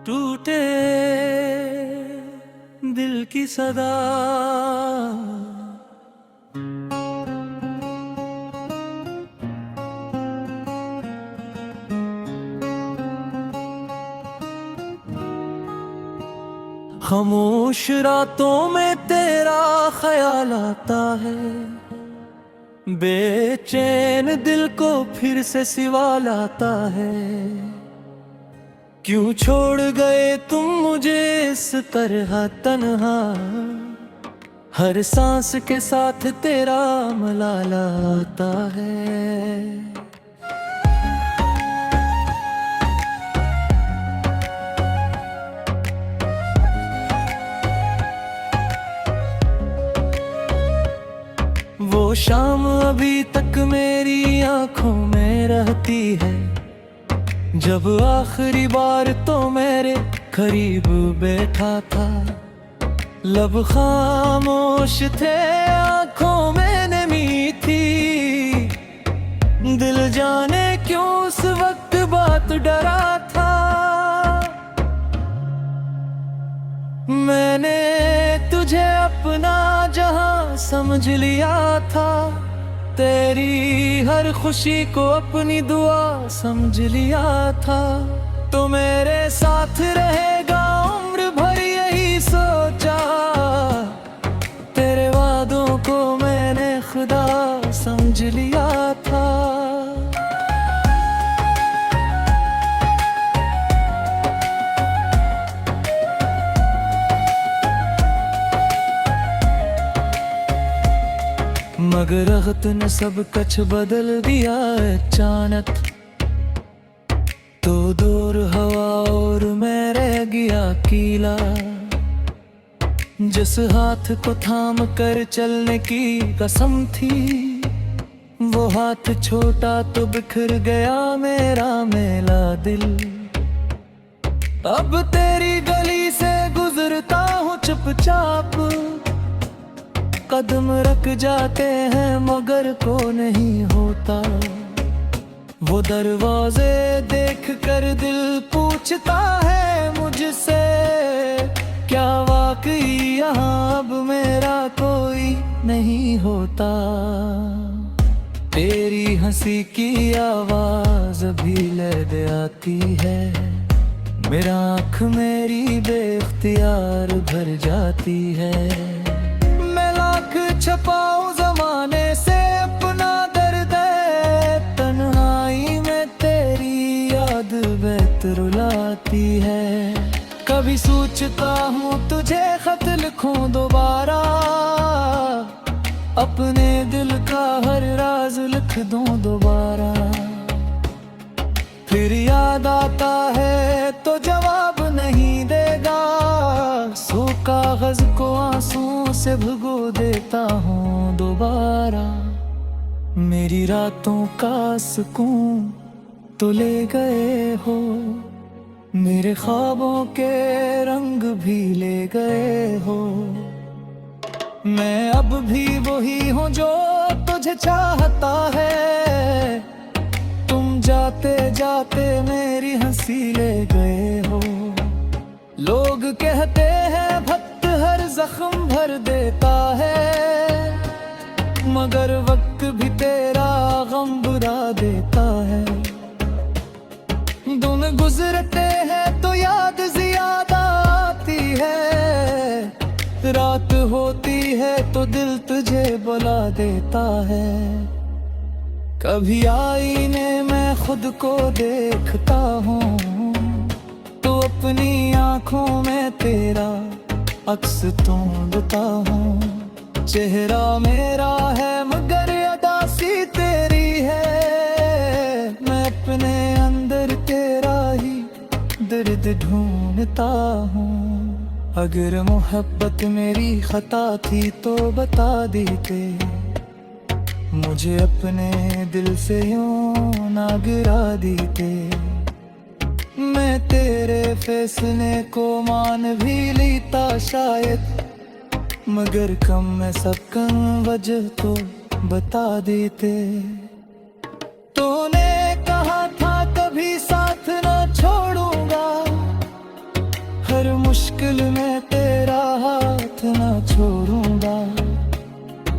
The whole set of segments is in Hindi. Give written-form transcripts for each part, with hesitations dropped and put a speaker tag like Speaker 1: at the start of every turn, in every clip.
Speaker 1: टूटे दिल की सदा। खामोश रातों में तेरा ख्याल आता है, बेचैन दिल को फिर से सवाल आता है। क्यों छोड़ गए तुम मुझे इस तरह तन्हा, हर सांस के साथ तेरा मलाला आता है। वो शाम अभी तक मेरी आंखों में रहती है, जब आखिरी बार तो मेरे करीब बैठा था। लब खामोश थे, आंखों में नमी थी, दिल जाने क्यों उस वक्त बात डरा था। मैंने तुझे अपना जहां समझ लिया था, तेरी हर खुशी को अपनी दुआ समझ लिया था। तो मेरे साथ रहेगा उम्र भर यही सोचा, तेरे वादों को मैंने खुदा समझ लिया था। मगर वक्त ने सब कुछ बदल दिया अचानक, तो दूर हवा और मैं रह गया अकेला। जिस हाथ को थाम कर चलने की कसम थी, वो हाथ छोटा तो बिखर गया मेरा मेला दिल। अब तेरी गली से गुजरता हूँ चुपचाप, कदम रख जाते हैं मगर को नहीं होता। वो दरवाजे देख कर दिल पूछता है मुझसे, क्या वाकई यहाँ अब मेरा कोई नहीं होता। तेरी हंसी की आवाज अभी लहद आती है, मेरा आँख मेरी बेख्तियार भर जाती है। छपाऊं जमाने से अपना दर्द, तन्हाई में तेरी याद बैत रुलाती है। कभी सोचता हूँ तुझे खत लिखूं दोबारा, अपने दिल का हर राज लिख दूं दोबारा। फिर याद आता है तो जवाब नहीं देगा, सो कागज को आंसुओं से भिगो देता हूँ दोबारा। मेरी रातों का सुकून तो ले गए हो, मेरे ख्वाबों के रंग भी ले गए हो। मैं अब भी वही हूँ जो तुझे चाहता है, तुम जाते जाते मेरी हंसी ले गए हो। लोग कहते हैं भक्त हर जख्म भर देता है, मगर वक्त भी तेरा गम बुरा देता है। दिन गुजरते हैं तो याद ज्यादा आती है, रात होती है तो दिल तुझे बुला देता है। कभी आईने में खुद को देखता हूँ, तो अपनी आंखों में तेरा अक्स ढूंढता हूँ। चेहरा मेरा है मगर अदासी तेरी है, मैं अपने अंदर तेरा ही दर्द ढूंढता हूँ। अगर मोहब्बत मेरी खता थी तो बता देते, मुझे अपने दिल से यूं ना गिरा देते। मैं तेरे फैसले को मान भी लेता शायद, मगर कम में सब कम वजह तो बता देते। तूने कहा था कभी साथ ना छोड़ूंगा, हर मुश्किल में तेरा हाथ ना छोड़ूंगा।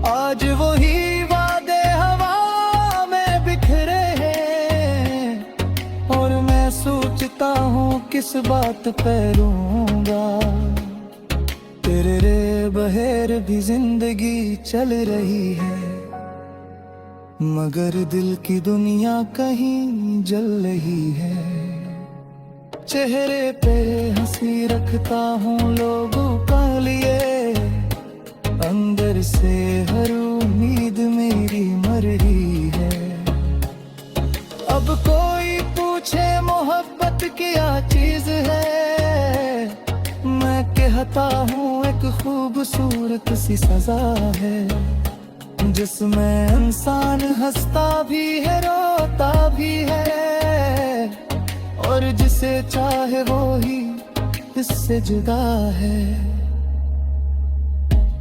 Speaker 1: आज वही वादे हवा में बिखरे हैं और मैं सोचता हूँ किस बात पे रूंगा। तेरे रे बहेर भी जिंदगी चल रही है, मगर दिल की दुनिया कहीं जल रही है। चेहरे पे हंसी रखता हूँ लोगों का लिए, अंदर से हर उम्मीद मेरी मर रही है। अब कोई पूछे मोहब्बत क्या चीज है, मैं कहता हूँ एक खूबसूरत सी सजा है, जिसमें इंसान हंसता भी है रोता भी है, और जिसे चाहे वो ही इससे जुदा है।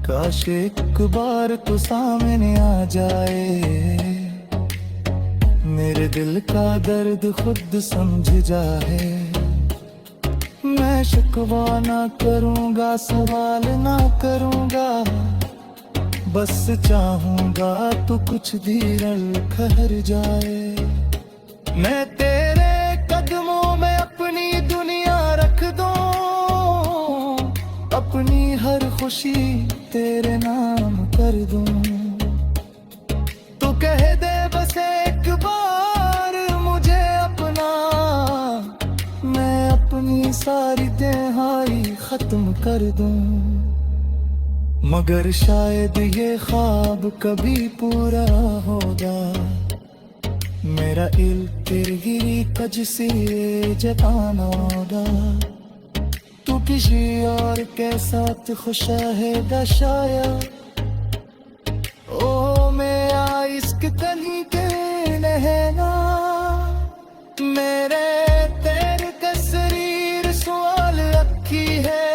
Speaker 1: काश एक बार तो सामने आ जाए, मेरे दिल का दर्द खुद समझ जाए। मैं शिकवा ना करूँगा, सवाल ना करूँगा, बस चाहूँगा तो कुछ देर ठहर जाए। मैं तेरे कदमों में अपनी दुनिया रख दूं, अपनी हर खुशी तेरे नाम कर दूं। तू कह दे बस एक बार मुझे अपना, मैं अपनी सारी तन्हाई खत्म कर दूं। मगर शायद ये ख्वाब कभी पूरा होगा, मेरा इल्म तेरी गिरी कज से जताना होगा। तू किसी और के साथ खुश है शायद, ओ मेरा इश्क कहीं के नहना। मेरे तेरे तस्वीर सवाल रखी है,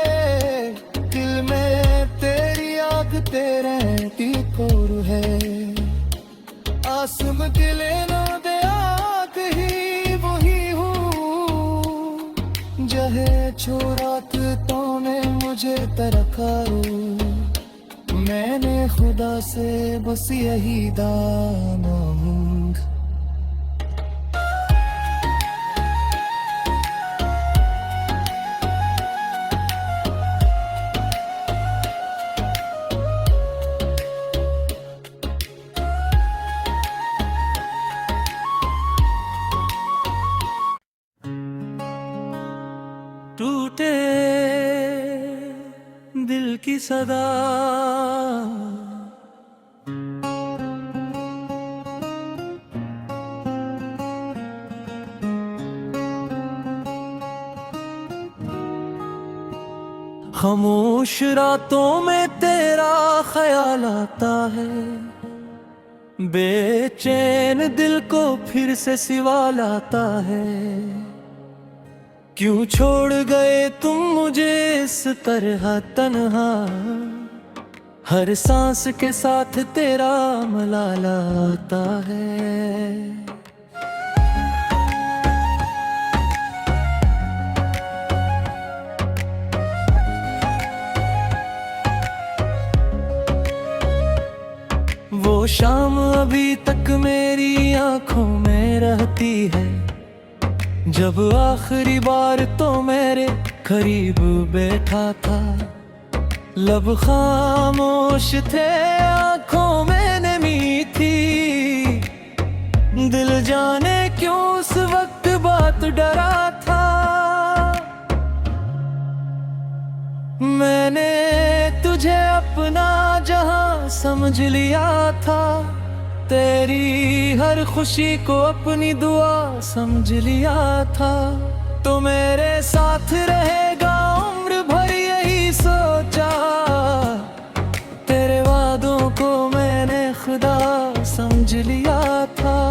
Speaker 1: दिल में तेरी आग तेरे टीकोर है। आसम दिले ना दे आग ही वही हूँ, जहे छोरात तूने मुझे तरखा। मैंने खुदा से बस यही दाना मांग। टूटे दिल की सदा, खामोश रातों में तेरा ख्याल आता है, बेचैन दिल को फिर से सवाल आता है। क्यों छोड़ गए तुम मुझे इस तरह तन्हा, हर सांस के साथ तेरा मलाला आता है। वो शाम अभी तक मेरी आंखों में रहती है, जब आखिरी बार तो मेरे करीब बैठा था। लब खामोश थे, आंखों में नमी थी, दिल जाने क्यों उस वक्त बात डरा था। मैंने तुझे अपना जहां समझ लिया था, तेरी हर खुशी को अपनी दुआ समझ लिया था। तो मेरे साथ रहेगा उम्र भर यही सोचा, तेरे वादों को मैंने खुदा समझ लिया था।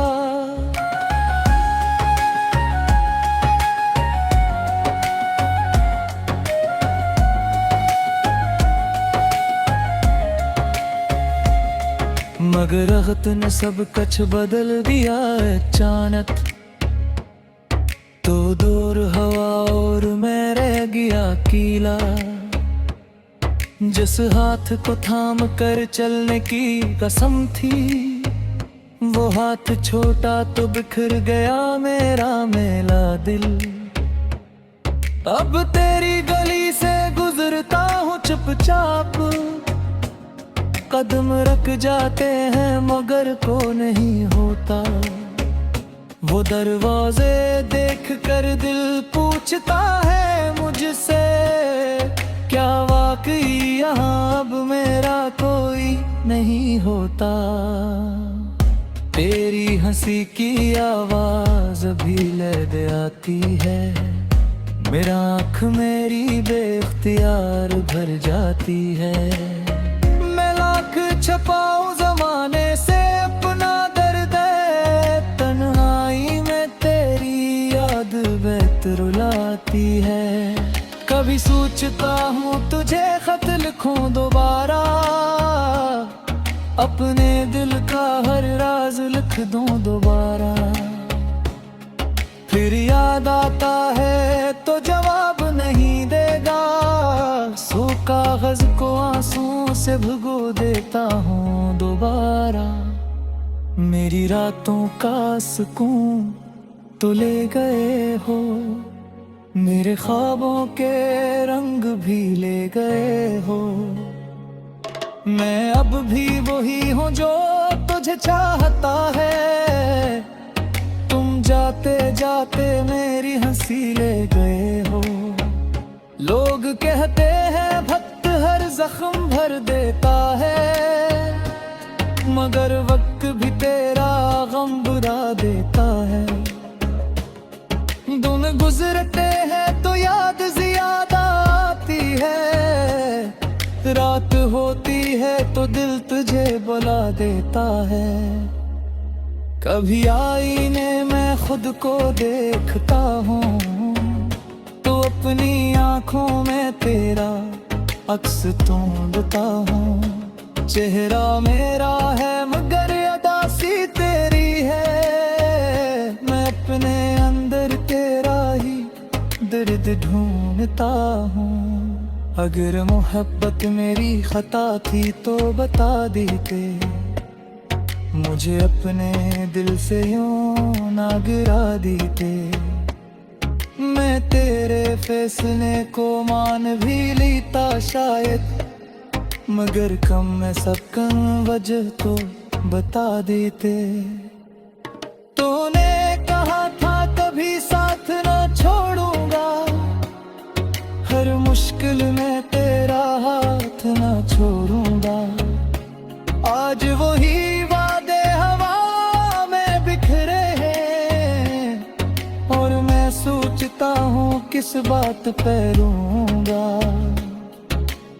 Speaker 1: मगर वक्त ने सब कुछ बदल दिया अचानक, तो दूर हवा और मैं रह गया नुकीला। जिस हाथ को थाम कर चलने की कसम थी, वो हाथ छोटा तो बिखर गया मेरा मेला दिल। अब तेरी गली से गुजरता हूँ चुपचाप, कदम रख जाते हैं मगर को नहीं होता। वो दरवाजे देख कर दिल पूछता है मुझसे, क्या वाकई यहाँ अब मेरा कोई नहीं होता। तेरी हंसी की आवाज अभी लहद आती है, मेरा आँख मेरी बेख्तियार भर जाती है। मैं लाख छपाऊं जमाने से अपना दर्द, तन्हाई में तेरी याद बैत रुलाती है। कभी सोचता हूँ तुझे खत लिखूं दोबारा, अपने दिल का हर राज लिख दूं दोबारा। फिर याद आता है तो जवाब नहीं देगा, सो कागज को आंसुओं से भिगो देता हूँ दोबारा। मेरी रातों का सुकून तो ले गए हो, मेरे ख्वाबों के रंग भी ले गए हो। मैं अब भी वही हूँ जो तुझे चाहता है, तुम जाते जाते मेरी हंसी ले गए हो। लोग कहते हैं वक्त हर जख्म भर देता है, मगर वक्त भी तेरा गम बुरा देता है। दिन गुजरते हैं तो याद ज्यादा आती है, रात होती है तो दिल तुझे बुला देता है। कभी आईने में खुद को देखता हूँ, तो अपनी आंखों में तेरा अक्स ढूंढता हूँ। चेहरा मेरा है मगर अदासी तेरी है, मैं अपने अंदर तेरा ही दर्द ढूंढता हूँ। अगर मोहब्बत मेरी खता थी तो बता देते, मुझे अपने दिल से यूं ना गिरा देते। मैं तेरे फैसले को मान भी लेता शायद, मगर कम में सब कम वजह तो बता देते। तूने कहा था कभी साथ ना छोड़ूंगा, हर मुश्किल में तेरा हाथ ना छोड़ूंगा। आज वही वादे हवा में बिखरे हैं, और मैं सोचता हूँ किस बात पे रूंगा।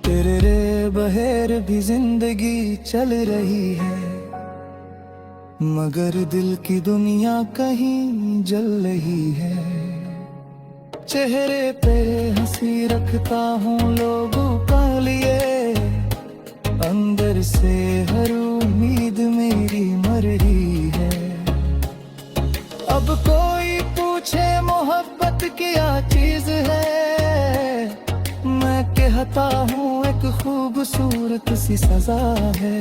Speaker 1: तेरे रे बहेर भी जिंदगी चल रही है, मगर दिल की दुनिया कहीं जल रही है। चेहरे पे हंसी रखता हूँ लोगों का लिए, अंदर से हर उम्मीद मेरी मर रही है। अब कोई पूछे मोहब्बत क्या चीज है, मैं कहता हूँ एक खूबसूरत सी सजा है,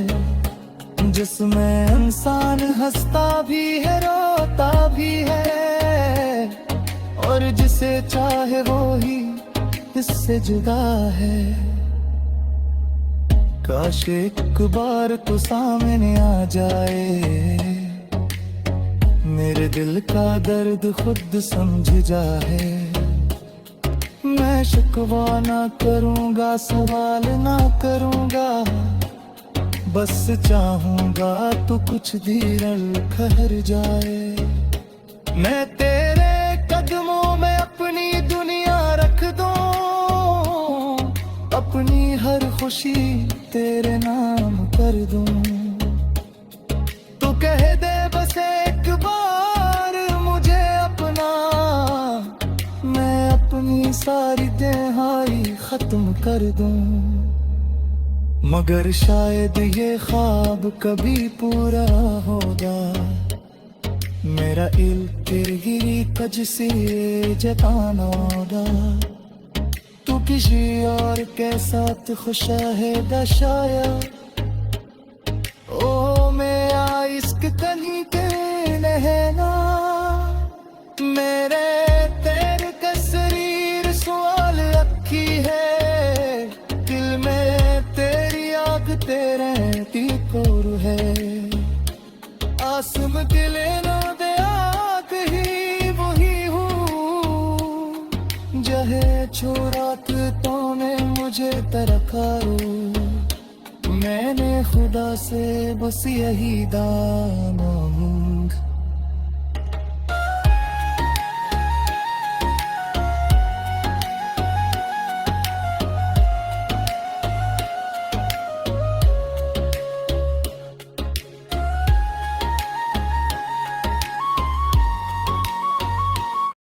Speaker 1: जिसमें इंसान हंसता भी है रोता भी है, और जिसे चाहे वो ही इससे जुदा है। काश एक बार तो सामने आ जाए, मेरे दिल का दर्द खुद समझ जाए। मैं शिकवा ना करूँगा, सवाल ना करूँगा, बस चाहूँगा तो कुछ देर ठहर जाए। मैं तेरे कदमों में अपनी दुनिया रख दूँ, अपनी हर खुशी तेरे नाम कर दूँ। तू कह दे बस एक बार मुझे अपना, मैं अपनी सारी तन्हाई खत्म कर दूँ। मगर शायद ये ख्वाब कभी पूरा होगा, मेरा इल्म तेरी कज से जताना होगा। तू किसी और के साथ खुशाहिदा शाया ओ मेरा इश्क कहीं के नहना मेरे तेरे कसरीर सवाल अखी है दिल में तेरी आग तेरे ती कोर है आसम के लेना दे आग ही वही हूँ जहे छोरात तो ने मुझे तरखा मैंने खुदा से बस यही दाना मांग